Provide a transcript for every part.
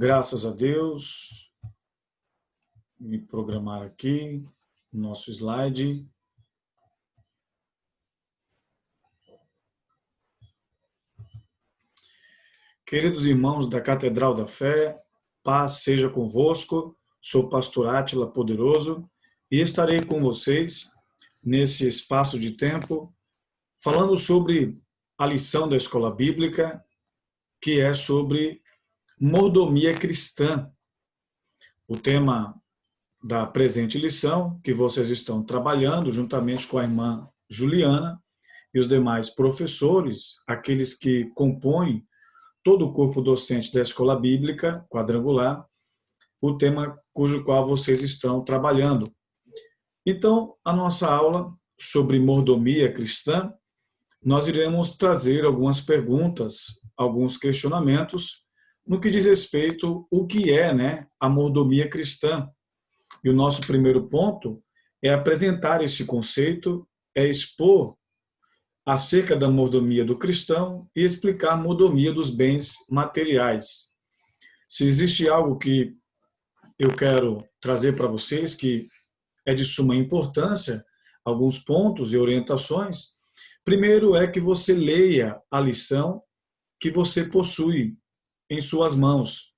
Graças a Deus, me programar aqui, nosso slide. Queridos irmãos da Catedral da Fé, paz seja convosco, sou o pastor Átila Poderoso e estarei com vocês nesse espaço de tempo, falando sobre a lição da Escola Bíblica, que é sobre mordomia cristã. O tema da presente lição, que vocês estão trabalhando juntamente com a irmã Juliana e os demais professores, aqueles que compõem todo o corpo docente da Escola Bíblica Quadrangular, o tema cujo qual vocês estão trabalhando. Então, a nossa aula sobre mordomia cristã, nós iremos trazer algumas perguntas, alguns questionamentos no que diz respeito o que é, a mordomia cristã. E o nosso primeiro ponto é apresentar esse conceito, é expor acerca da mordomia do cristão e explicar a mordomia dos bens materiais. Se existe algo que eu quero trazer para vocês que é de suma importância, alguns pontos e orientações, primeiro é que você leia a lição que você possui em suas mãos.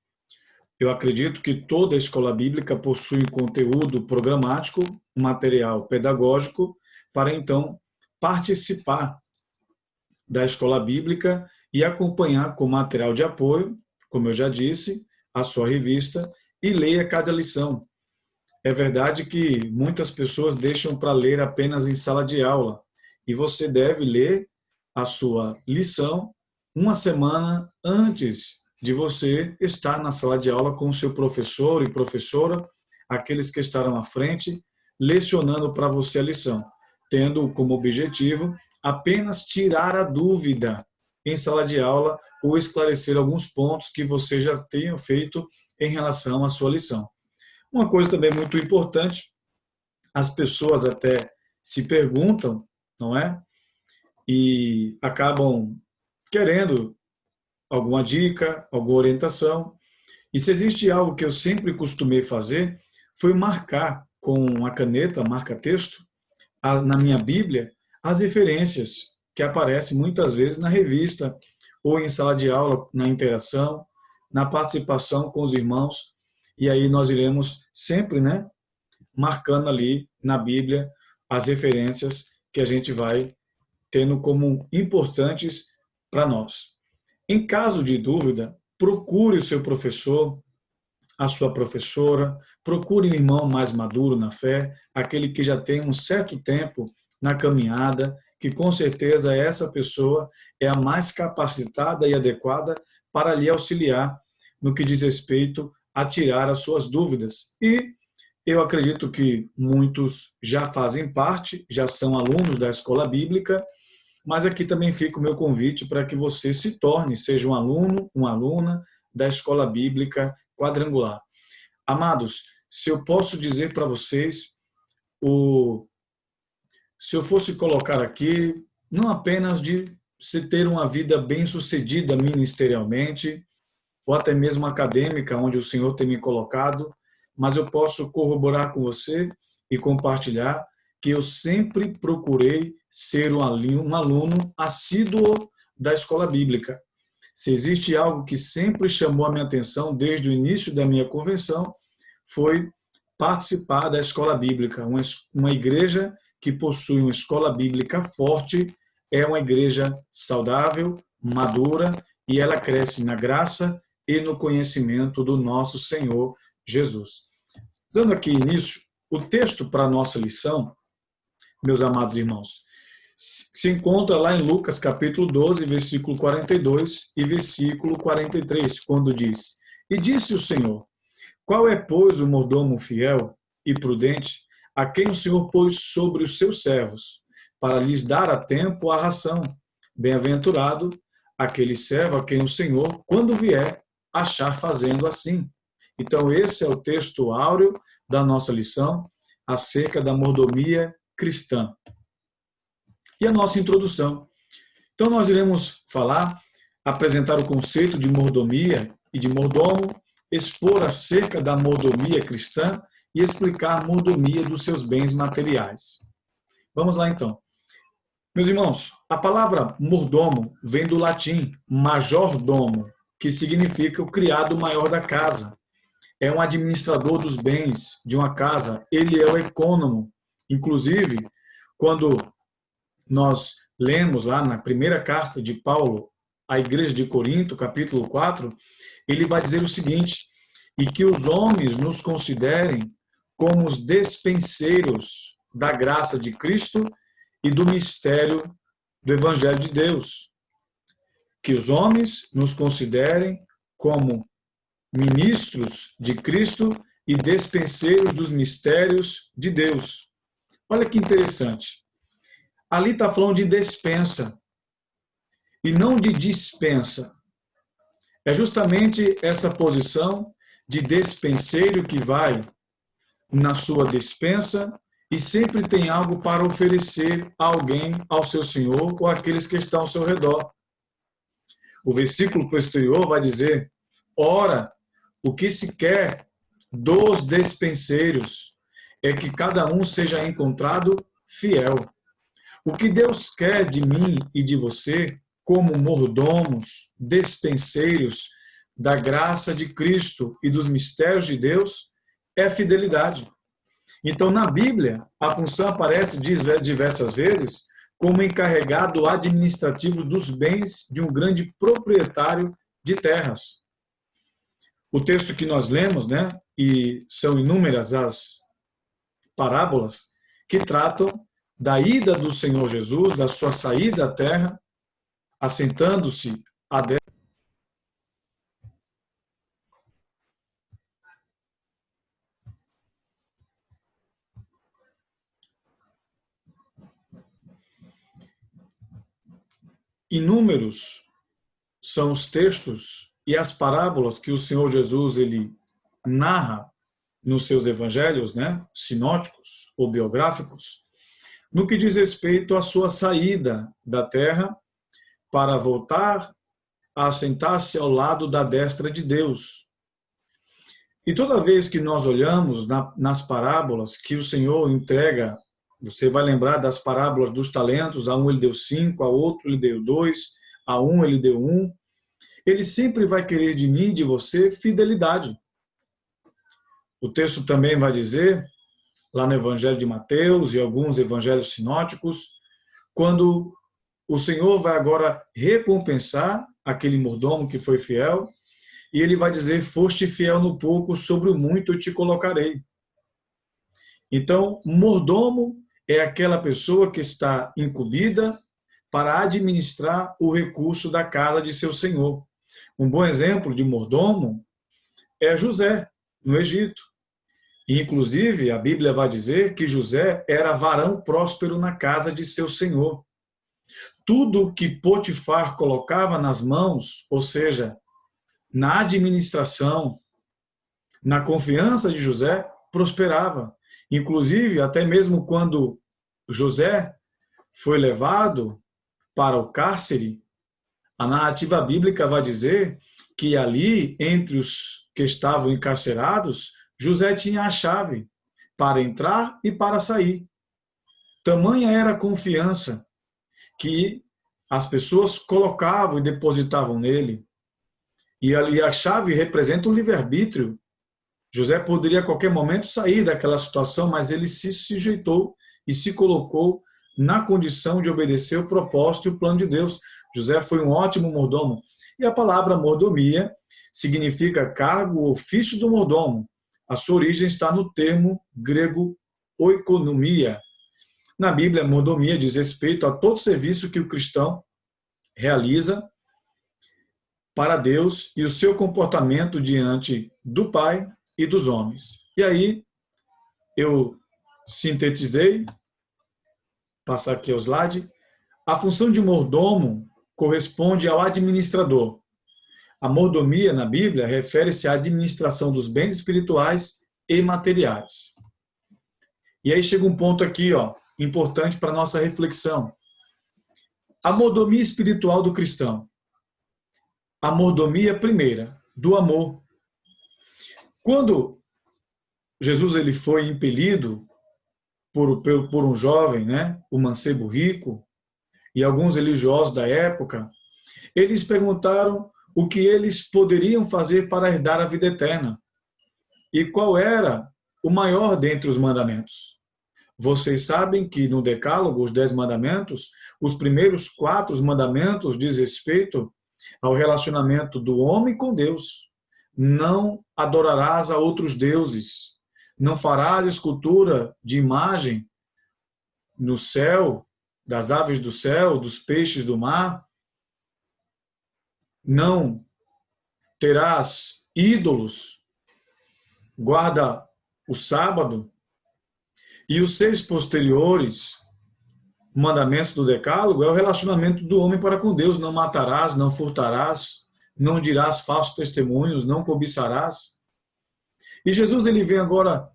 Eu acredito que toda a escola bíblica possui conteúdo programático, material pedagógico, para então participar da escola bíblica e acompanhar com material de apoio, como eu já disse, a sua revista, e leia cada lição. É verdade que muitas pessoas deixam para ler apenas em sala de aula, e você deve ler a sua lição uma semana antes de você estar na sala de aula com o seu professor e professora, aqueles que estarão à frente, lecionando para você a lição, tendo como objetivo apenas tirar a dúvida em sala de aula ou esclarecer alguns pontos que você já tenha feito em relação à sua lição. Uma coisa também muito importante, as pessoas até se perguntam, não é? E acabam querendo alguma dica, alguma orientação. E se existe algo que eu sempre costumei fazer, foi marcar com a caneta, marca-texto, na minha Bíblia, as referências que aparecem muitas vezes na revista, ou em sala de aula, na interação, na participação com os irmãos. E aí nós iremos sempre, marcando ali na Bíblia as referências que a gente vai tendo como importantes para nós. Em caso de dúvida, procure o seu professor, a sua professora, procure um irmão mais maduro na fé, aquele que já tem um certo tempo na caminhada, que com certeza essa pessoa é a mais capacitada e adequada para lhe auxiliar no que diz respeito a tirar as suas dúvidas. E eu acredito que muitos já fazem parte, já são alunos da escola bíblica, mas aqui também fica o meu convite para que você se torne, seja um aluno, uma aluna da Escola Bíblica Quadrangular. Amados, se eu posso dizer para vocês, se eu fosse colocar aqui, não apenas de se ter uma vida bem-sucedida ministerialmente, ou até mesmo acadêmica, onde o Senhor tem me colocado, mas eu posso corroborar com você e compartilhar que eu sempre procurei ser um aluno assíduo da escola bíblica. Se existe algo que sempre chamou a minha atenção desde o início da minha convenção, foi participar da escola bíblica. Uma igreja que possui uma escola bíblica forte é uma igreja saudável, madura, e ela cresce na graça e no conhecimento do nosso Senhor Jesus. Dando aqui início, o texto para a nossa lição, meus amados irmãos, se encontra lá em Lucas capítulo 12, versículo 42 e versículo 43, quando diz: E disse o Senhor, qual é, pois, o mordomo fiel e prudente, a quem o Senhor pôs sobre os seus servos, para lhes dar a tempo a ração? Bem-aventurado aquele servo a quem o Senhor, quando vier, achar fazendo assim. Então, esse é o texto áureo da nossa lição acerca da mordomia cristã. E a nossa introdução. Então, nós iremos apresentar o conceito de mordomia e de mordomo, expor acerca da mordomia cristã e explicar a mordomia dos seus bens materiais. Vamos lá então. Meus irmãos, a palavra mordomo vem do latim majordomo, que significa o criado maior da casa. É um administrador dos bens de uma casa, ele é o econômico. Inclusive, quando nós lemos lá na primeira carta de Paulo à igreja de Corinto, capítulo 4, ele vai dizer o seguinte: e que os homens nos considerem como os despenseiros da graça de Cristo e do mistério do Evangelho de Deus. Que os homens nos considerem como ministros de Cristo e despenseiros dos mistérios de Deus. Olha que interessante. Ali está falando de despensa e não de dispensa. É justamente essa posição de despenseiro que vai na sua despensa e sempre tem algo para oferecer a alguém, ao seu senhor ou àqueles que estão ao seu redor. O versículo posterior vai dizer: ora, o que se quer dos despenseiros é que cada um seja encontrado fiel. O que Deus quer de mim e de você, como mordomos, despenseiros da graça de Cristo e dos mistérios de Deus, é fidelidade. Então, na Bíblia, a função aparece diversas vezes como encarregado administrativo dos bens de um grande proprietário de terras. O texto que nós lemos, né, e são inúmeras as parábolas que tratam da ida do Senhor Jesus, da sua saída à terra, assentando-se à destra. Inúmeros são os textos e as parábolas que o Senhor Jesus ele narra nos seus evangelhos, né, sinóticos ou biográficos, no que diz respeito à sua saída da terra para voltar a assentar-se ao lado da destra de Deus. E toda vez que nós olhamos nas parábolas que o Senhor entrega, você vai lembrar das parábolas dos talentos: a um ele deu 5, a outro ele deu 2, a um ele deu 1. Ele sempre vai querer de mim, de você, fidelidade. O texto também vai dizer, lá no Evangelho de Mateus e alguns evangelhos sinóticos, quando o Senhor vai agora recompensar aquele mordomo que foi fiel, e ele vai dizer: foste fiel no pouco, sobre o muito eu te colocarei. Então, mordomo é aquela pessoa que está incumbida para administrar o recurso da casa de seu senhor. Um bom exemplo de mordomo é José, no Egito. E, inclusive, a Bíblia vai dizer que José era varão próspero na casa de seu senhor. Tudo que Potifar colocava nas mãos, ou seja, na administração, na confiança de José, prosperava. Inclusive, até mesmo quando José foi levado para o cárcere, a narrativa bíblica vai dizer que ali, entre os que estavam encarcerados, José tinha a chave para entrar e para sair. Tamanha era a confiança que as pessoas colocavam e depositavam nele. E a chave representa o livre-arbítrio. José poderia a qualquer momento sair daquela situação, mas ele se sujeitou e se colocou na condição de obedecer o propósito e o plano de Deus. José foi um ótimo mordomo. E a palavra mordomia significa cargo ou ofício do mordomo. A sua origem está no termo grego oikonomia. Na Bíblia, mordomia diz respeito a todo serviço que o cristão realiza para Deus e o seu comportamento diante do Pai e dos homens. E aí, eu sintetizei, passar aqui ao slide, a função de mordomo corresponde ao administrador. A mordomia na Bíblia refere-se à administração dos bens espirituais e materiais. E aí chega um ponto aqui, importante para a nossa reflexão. A mordomia espiritual do cristão. A mordomia primeira, do amor. Quando Jesus ele foi impelido por um jovem, né, o mancebo rico, e alguns religiosos da época, eles perguntaram o que eles poderiam fazer para herdar a vida eterna e qual era o maior dentre os mandamentos. Vocês sabem que no Decálogo, os 10 mandamentos, os primeiros 4 mandamentos diz respeito ao relacionamento do homem com Deus. Não adorarás a outros deuses. Não farás escultura de imagem no céu, das aves do céu, dos peixes do mar. Não terás ídolos. Guarda o sábado. E os 6 posteriores mandamentos do Decálogo é o relacionamento do homem para com Deus. Não matarás, não furtarás, não dirás falsos testemunhos, não cobiçarás. E Jesus ele vem agora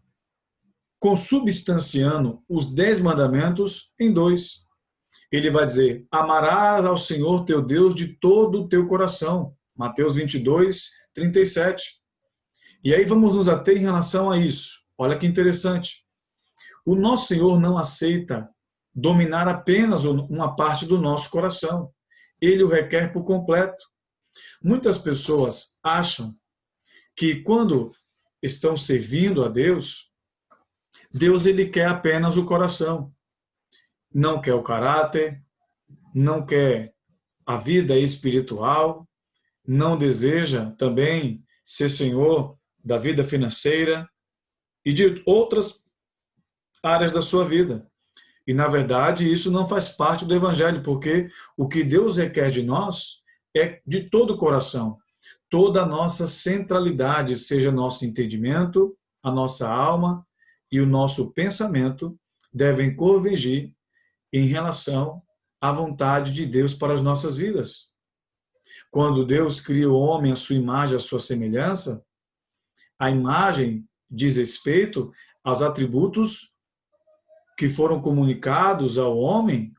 consubstanciando os 10 mandamentos em 2. Ele vai dizer, amarás ao Senhor teu Deus de todo o teu coração. Mateus 22, 37. E aí vamos nos ater em relação a isso. Olha que interessante. O nosso Senhor não aceita dominar apenas uma parte do nosso coração. Ele o requer por completo. Muitas pessoas acham que quando estão servindo a Deus, Deus ele quer apenas o coração. Não quer o caráter, não quer a vida espiritual, não deseja também ser senhor da vida financeira e de outras áreas da sua vida. E, na verdade, isso não faz parte do Evangelho, porque o que Deus requer de nós é de todo o coração, toda a nossa centralidade, seja nosso entendimento, a nossa alma e o nosso pensamento devem convergir em relação à vontade de Deus para as nossas vidas. Quando Deus cria o homem à sua imagem, à sua semelhança, a imagem diz respeito aos atributos que foram comunicados ao homem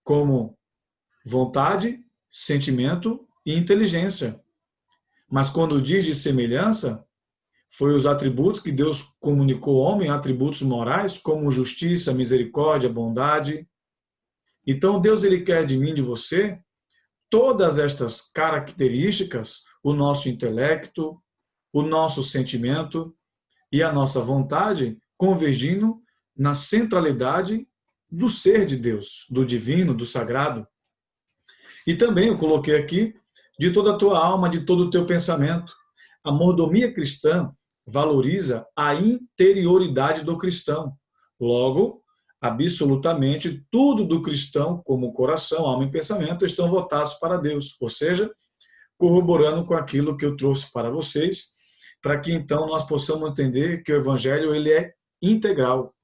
como vontade, sentimento e inteligência. Mas quando diz de semelhança, foi os atributos que Deus comunicou ao homem, atributos morais, como justiça, misericórdia, bondade. Então Deus ele quer de mim, de você, todas estas características, o nosso intelecto, o nosso sentimento e a nossa vontade convergindo na centralidade do ser de Deus, do divino, do sagrado. E também eu coloquei aqui de toda a tua alma, de todo o teu pensamento. A mordomia cristã valoriza a interioridade do cristão. Logo, absolutamente tudo do cristão, como coração, alma e pensamento, estão votados para Deus. Ou seja, corroborando com aquilo que eu trouxe para vocês, para que então nós possamos entender que o Evangelho ele é integral.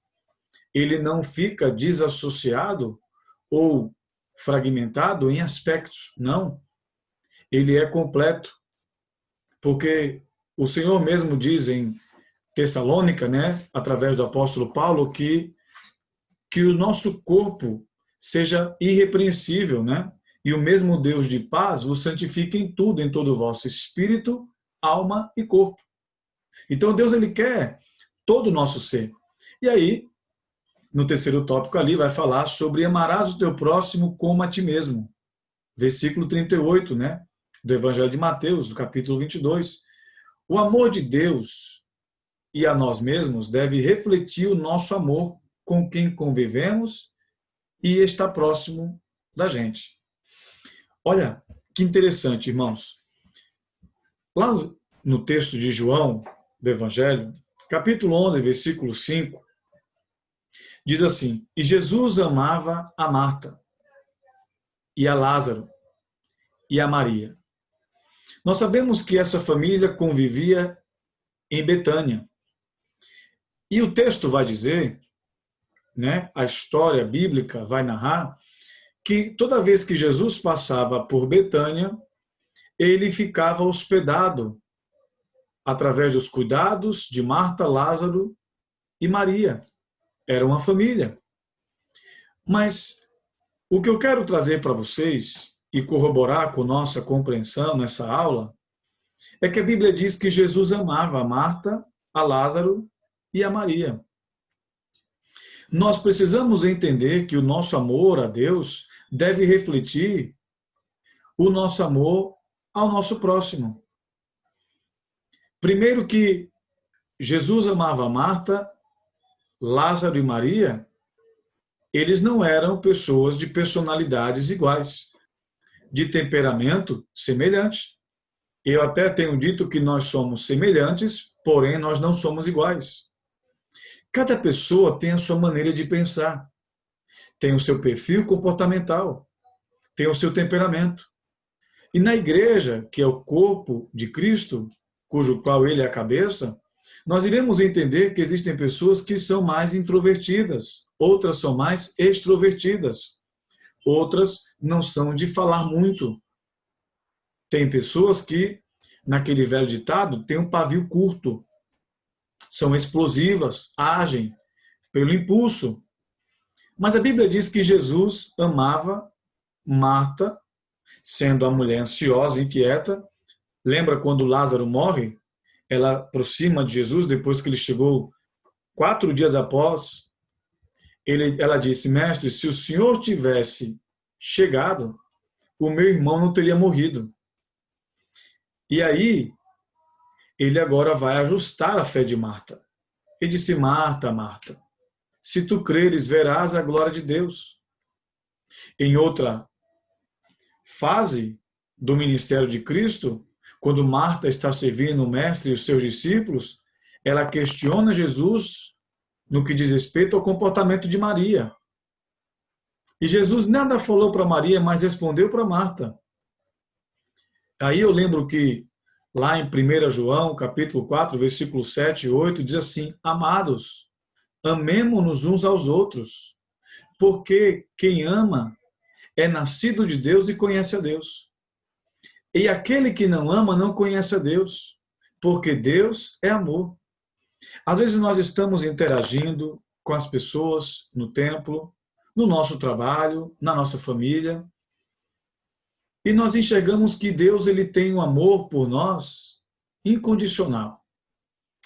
Ele não fica desassociado ou fragmentado em aspectos, não. Ele é completo, porque o Senhor mesmo diz em Tessalônica, né, através do apóstolo Paulo, que o nosso corpo seja irrepreensível, né? E o mesmo Deus de paz vos santifique em tudo, em todo o vosso espírito, alma e corpo. Então Deus ele quer todo o nosso ser. E aí, no terceiro tópico ali, vai falar sobre amarás o teu próximo como a ti mesmo. Versículo 38, né? Do Evangelho de Mateus, do capítulo 22. O amor de Deus e a nós mesmos deve refletir o nosso amor com quem convivemos e está próximo da gente. Olha, que interessante, irmãos. Lá no texto de João, do Evangelho, capítulo 11, versículo 5, diz assim, e Jesus amava a Marta, e a Lázaro, e a Maria. Nós sabemos que essa família convivia em Betânia. E o texto vai dizer, né, a história bíblica vai narrar, que toda vez que Jesus passava por Betânia, ele ficava hospedado através dos cuidados de Marta, Lázaro e Maria. Era uma família. Mas o que eu quero trazer para vocês e corroborar com nossa compreensão nessa aula é que a Bíblia diz que Jesus amava a Marta, a Lázaro e a Maria. Nós precisamos entender que o nosso amor a Deus deve refletir o nosso amor ao nosso próximo. Primeiro que Jesus amava Marta, Lázaro e Maria, eles não eram pessoas de personalidades iguais, de temperamento semelhante. Eu até tenho dito que nós somos semelhantes, porém nós não somos iguais. Cada pessoa tem a sua maneira de pensar, tem o seu perfil comportamental, tem o seu temperamento. E na igreja, que é o corpo de Cristo, cujo qual ele é a cabeça, nós iremos entender que existem pessoas que são mais introvertidas, outras são mais extrovertidas, outras não são de falar muito. Tem pessoas que, naquele velho ditado, têm um pavio curto, são explosivas, agem pelo impulso. Mas a Bíblia diz que Jesus amava Marta, sendo a mulher ansiosa e inquieta. Lembra quando Lázaro morre? Ela aproxima de Jesus depois que ele chegou 4 dias após. Ela disse: mestre, se o Senhor tivesse chegado, o meu irmão não teria morrido. E aí, ele agora vai ajustar a fé de Marta. Ele disse: Marta, Marta, se tu creres, verás a glória de Deus. Em outra fase do ministério de Cristo, quando Marta está servindo o mestre e os seus discípulos, ela questiona Jesus no que diz respeito ao comportamento de Maria. E Jesus nada falou para Maria, mas respondeu para Marta. Aí eu lembro que lá em 1 João, capítulo 4, versículos 7 e 8, diz assim: amados, amemo-nos uns aos outros, porque quem ama é nascido de Deus e conhece a Deus. E aquele que não ama não conhece a Deus, porque Deus é amor. Às vezes nós estamos interagindo com as pessoas no templo, no nosso trabalho, na nossa família, e nós enxergamos que Deus ele tem um amor por nós incondicional.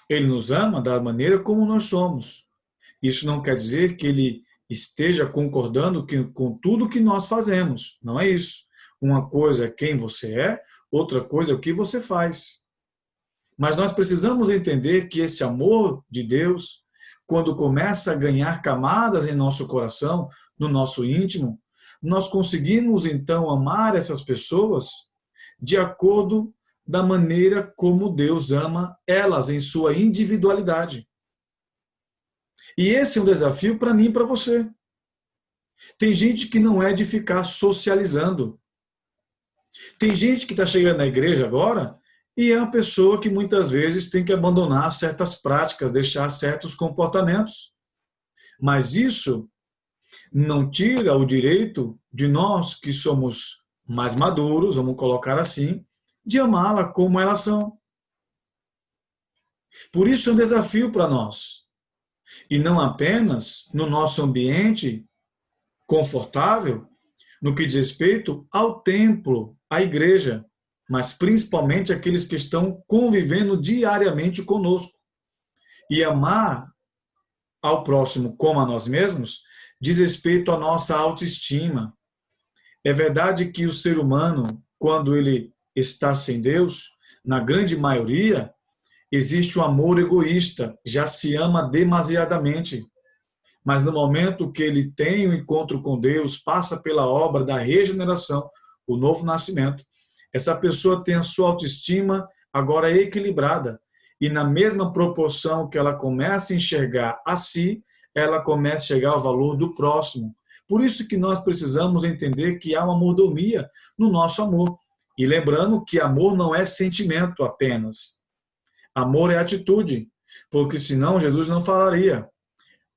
Ele nos ama da maneira como nós somos. Isso não quer dizer que ele esteja concordando com tudo que nós fazemos. Não é isso. Uma coisa é quem você é, outra coisa é o que você faz. Mas nós precisamos entender que esse amor de Deus, quando começa a ganhar camadas em nosso coração, no nosso íntimo, nós conseguimos então amar essas pessoas de acordo da maneira como Deus ama elas em sua individualidade. E esse é um desafio para mim e para você. Tem gente que não é de ficar socializando. Tem gente que está chegando na igreja agora e é uma pessoa que muitas vezes tem que abandonar certas práticas, deixar certos comportamentos. Mas isso não tira o direito de nós que somos mais maduros, vamos colocar assim, de amá-la como elas são. Por isso é um desafio para nós. E não apenas no nosso ambiente confortável, no que diz respeito ao templo, à igreja, mas principalmente aqueles que estão convivendo diariamente conosco. E amar ao próximo como a nós mesmos diz respeito à nossa autoestima. É verdade que o ser humano, quando ele está sem Deus, na grande maioria, existe um amor egoísta, já se ama demasiadamente. Mas no momento que ele tem o encontro com Deus, passa pela obra da regeneração, o novo nascimento, essa pessoa tem a sua autoestima agora equilibrada. E na mesma proporção que ela começa a enxergar a si, ela começa a chegar ao valor do próximo. Por isso que nós precisamos entender que há uma mordomia no nosso amor. E lembrando que amor não é sentimento apenas. Amor é atitude, porque senão Jesus não falaria: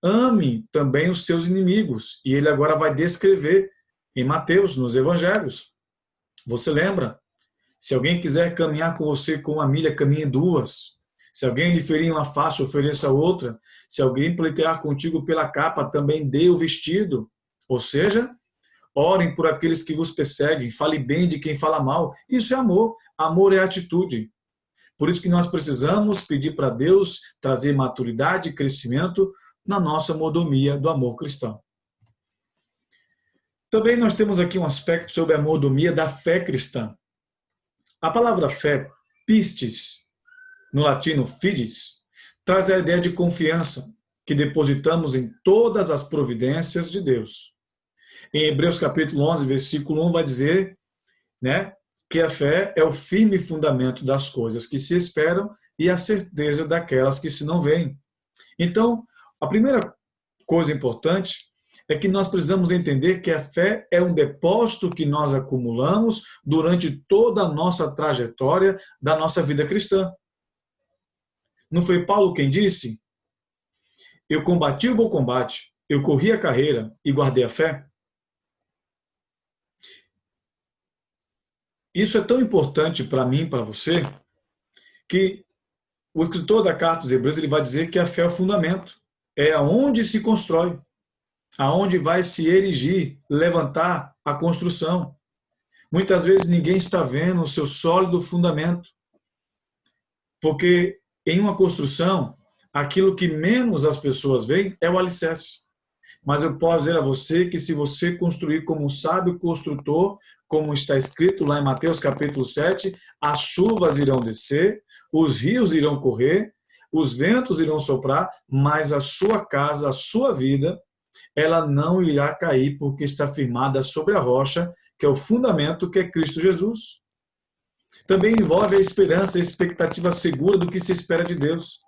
ame também os seus inimigos. E ele agora vai descrever em Mateus, nos evangelhos. Você lembra? Se alguém quiser caminhar com você com uma milha, caminhe 2. Se alguém lhe ferir uma face, ofereça outra. Se alguém pleitear contigo pela capa, também dê o vestido. Ou seja, orem por aqueles que vos perseguem, fale bem de quem fala mal. Isso é amor. Amor é atitude. Por isso que nós precisamos pedir para Deus trazer maturidade e crescimento na nossa mordomia do amor cristão. Também nós temos aqui um aspecto sobre a mordomia da fé cristã. A palavra fé, pistis, no latino fides, traz a ideia de confiança que depositamos em todas as providências de Deus. Em Hebreus capítulo 11, versículo 1, vai dizer, né, que a fé é o firme fundamento das coisas que se esperam e a certeza daquelas que se não veem. Então, a primeira coisa importante é que nós precisamos entender que a fé é um depósito que nós acumulamos durante toda a nossa trajetória da nossa vida cristã. Não foi Paulo quem disse? Eu combati o bom combate, eu corri a carreira e guardei a fé? Isso é tão importante para mim, para você, que o escritor da carta aos Hebreus ele vai dizer que a fé é o fundamento, é aonde se constrói, aonde vai se erigir, levantar a construção. Muitas vezes ninguém está vendo o seu sólido fundamento, porque em uma construção, aquilo que menos as pessoas veem é o alicerce. Mas eu posso dizer a você que se você construir como um sábio construtor, como está escrito lá em Mateus capítulo 7, as chuvas irão descer, os rios irão correr, os ventos irão soprar, mas a sua casa, a sua vida, ela não irá cair porque está firmada sobre a rocha, que é o fundamento que é Cristo Jesus. Também envolve a esperança, a expectativa segura do que se espera de Deus.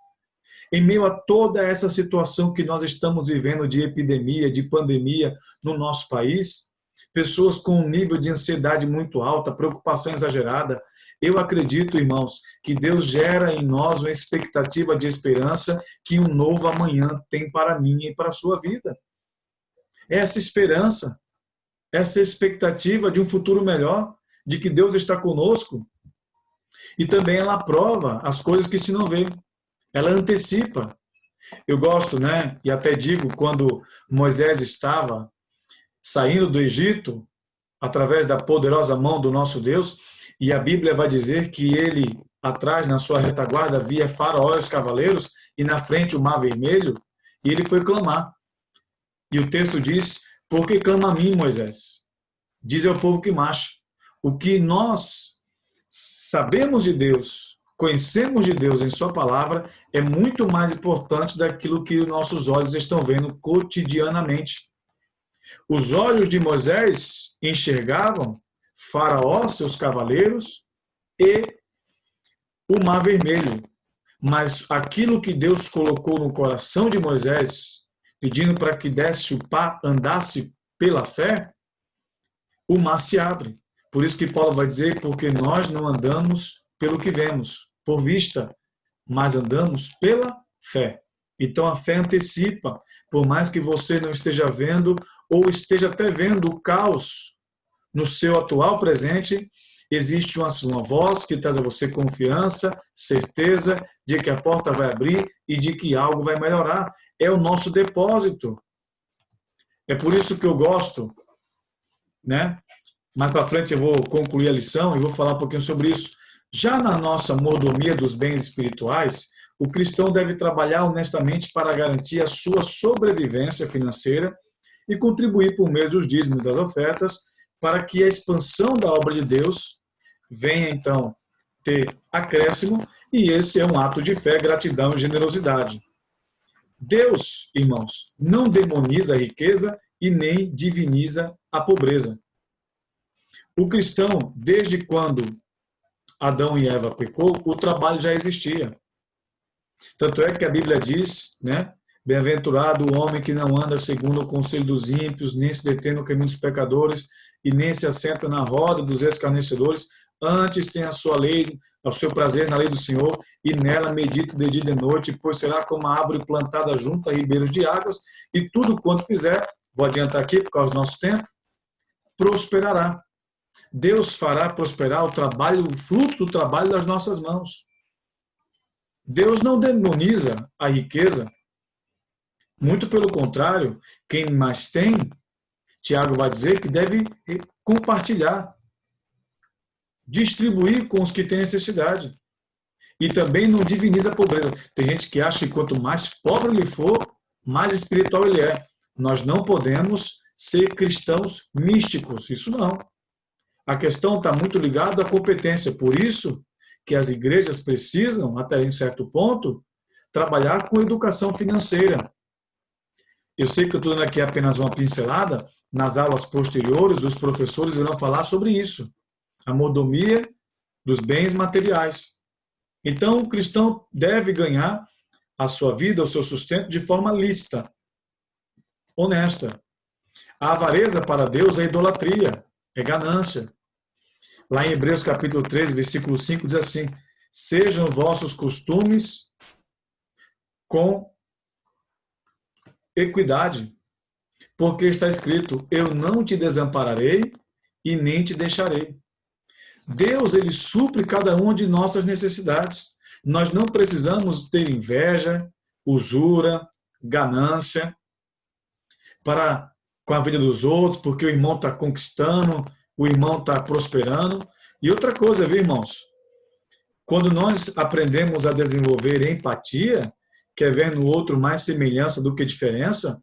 Em meio a toda essa situação que nós estamos vivendo de epidemia, de pandemia no nosso país, pessoas com um nível de ansiedade muito alta, preocupação exagerada, eu acredito, irmãos, que Deus gera em nós uma expectativa de esperança que um novo amanhã tem para mim e para a sua vida. Essa esperança, essa expectativa de um futuro melhor, de que Deus está conosco, e também ela prova as coisas que se não vê. Ela antecipa. Eu gosto, né? E até digo, quando Moisés estava saindo do Egito, através da poderosa mão do nosso Deus, e a Bíblia vai dizer que ele, atrás, na sua retaguarda, via Faraó e os cavaleiros, e na frente o mar vermelho, e ele foi clamar. E o texto diz, por que clama a mim, Moisés? Diz ao povo que marcha. O que nós sabemos de Deus, conhecemos de Deus em sua palavra, é muito mais importante daquilo que nossos olhos estão vendo cotidianamente. Os olhos de Moisés enxergavam Faraó, seus cavaleiros e o Mar Vermelho. Mas aquilo que Deus colocou no coração de Moisés, pedindo para que andasse pela fé, o mar se abre. Por isso que Paulo vai dizer, porque nós não andamos pelo que vemos, por vista, mas andamos pela fé. Então a fé antecipa, por mais que você não esteja vendo, ou esteja até vendo o caos no seu atual presente, existe uma voz que traz a você confiança, certeza de que a porta vai abrir e de que algo vai melhorar. É o nosso depósito. É por isso que eu gosto, né? Mais para frente eu vou concluir a lição e vou falar um pouquinho sobre isso. Já na nossa mordomia dos bens espirituais, o cristão deve trabalhar honestamente para garantir a sua sobrevivência financeira e contribuir por meio dos dízimos das ofertas para que a expansão da obra de Deus venha, então, ter acréscimo, e esse é um ato de fé, gratidão e generosidade. Deus, irmãos, não demoniza a riqueza e nem diviniza a pobreza. O cristão, desde quando Adão e Eva pecou, o trabalho já existia. Tanto é que a Bíblia diz, né? Bem-aventurado o homem que não anda segundo o conselho dos ímpios, nem se detém no caminho dos pecadores, e nem se assenta na roda dos escarnecedores, antes tem a sua lei, o seu prazer na lei do Senhor, e nela medita de dia e de noite, pois será como a árvore plantada junto a ribeiros de águas, e tudo quanto fizer, vou adiantar aqui por causa do nosso tempo, prosperará. Deus fará prosperar o trabalho, o fruto do trabalho das nossas mãos. Deus não demoniza a riqueza. Muito pelo contrário, quem mais tem, Tiago vai dizer que deve compartilhar, distribuir com os que têm necessidade. E também não diviniza a pobreza. Tem gente que acha que quanto mais pobre ele for, mais espiritual ele é. Nós não podemos ser cristãos místicos. Isso não. A questão está muito ligada à competência. Por isso que as igrejas precisam, até em certo ponto, trabalhar com educação financeira. Eu sei que eu estou dando aqui apenas uma pincelada. Nas aulas posteriores, os professores irão falar sobre isso. A mordomia dos bens materiais. Então, o cristão deve ganhar a sua vida, o seu sustento, de forma lícita, honesta. A avareza para Deus é idolatria, é ganância. Lá em Hebreus capítulo 13, versículo 5, diz assim: sejam vossos costumes com equidade, porque está escrito: eu não te desampararei e nem te deixarei. Deus, ele supre cada uma de nossas necessidades. Nós não precisamos ter inveja, usura, ganância com a vida dos outros, porque o irmão está conquistando, o irmão está prosperando. E outra coisa, viu, irmãos? Quando nós aprendemos a desenvolver empatia, que é ver no outro mais semelhança do que diferença,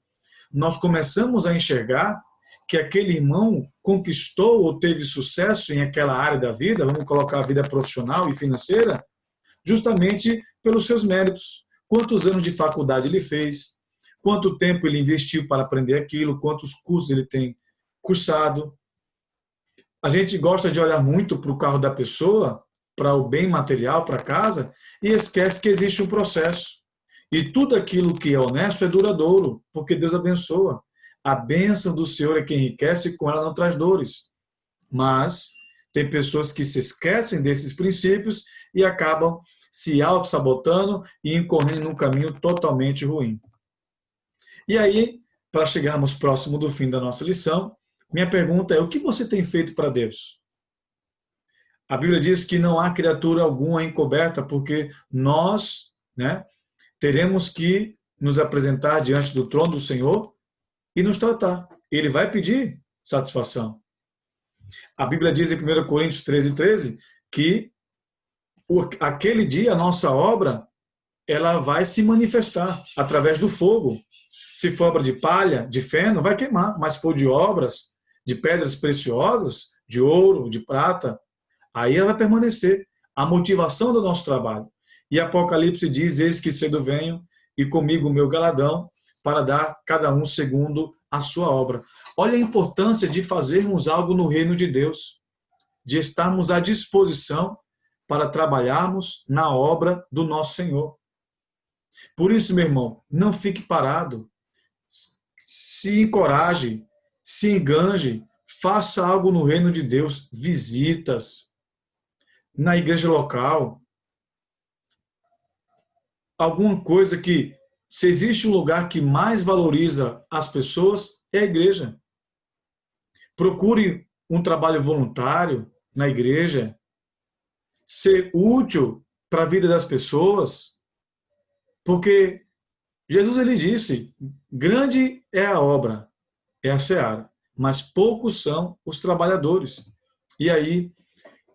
nós começamos a enxergar que aquele irmão conquistou ou teve sucesso em aquela área da vida, vamos colocar a vida profissional e financeira, justamente pelos seus méritos. Quantos anos de faculdade ele fez, quanto tempo ele investiu para aprender aquilo, quantos cursos ele tem cursado. A gente gosta de olhar muito para o carro da pessoa, para o bem material, para casa, e esquece que existe um processo. E tudo aquilo que é honesto é duradouro, porque Deus abençoa. A bênção do Senhor é que enriquece e com ela não traz dores. Mas tem pessoas que se esquecem desses princípios e acabam se auto-sabotando e incorrendo num caminho totalmente ruim. E aí, para chegarmos próximo do fim da nossa lição, minha pergunta é: o que você tem feito para Deus? A Bíblia diz que não há criatura alguma encoberta, porque nós, teremos que nos apresentar diante do trono do Senhor e nos tratar. Ele vai pedir satisfação. A Bíblia diz em 1 Coríntios 13, que aquele dia a nossa obra ela vai se manifestar através do fogo. Se for obra de palha, de feno, vai queimar. Mas se for de obras, de pedras preciosas, de ouro, de prata, aí ela vai permanecer. A motivação do nosso trabalho. E Apocalipse diz: eis que cedo venho, e comigo o meu galardão, para dar cada um segundo a sua obra. Olha a importância de fazermos algo no reino de Deus, de estarmos à disposição para trabalharmos na obra do nosso Senhor. Por isso, meu irmão, não fique parado. Se encoraje, se enganje, faça algo no reino de Deus, visitas na igreja local, alguma coisa que, se existe um lugar que mais valoriza as pessoas, é a igreja. Procure um trabalho voluntário na igreja, ser útil para a vida das pessoas, porque Jesus ele disse: grande é a obra, é a seara, mas poucos são os trabalhadores. E aí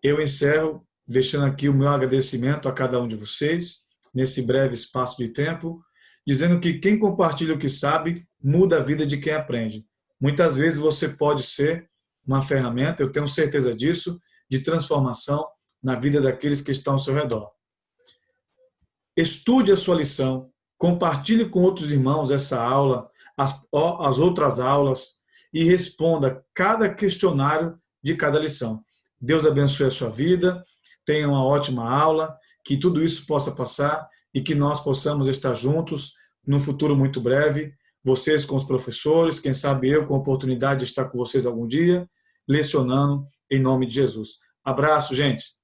eu encerro deixando aqui o meu agradecimento a cada um de vocês, nesse breve espaço de tempo, dizendo que quem compartilha o que sabe, muda a vida de quem aprende. Muitas vezes você pode ser uma ferramenta, eu tenho certeza disso, de transformação na vida daqueles que estão ao seu redor. Estude a sua lição, compartilhe com outros irmãos essa aula, as outras aulas, e responda cada questionário de cada lição. Deus abençoe a sua vida, tenha uma ótima aula, que tudo isso possa passar e que nós possamos estar juntos no futuro muito breve, vocês com os professores, quem sabe eu com a oportunidade de estar com vocês algum dia, lecionando em nome de Jesus. Abraço, gente!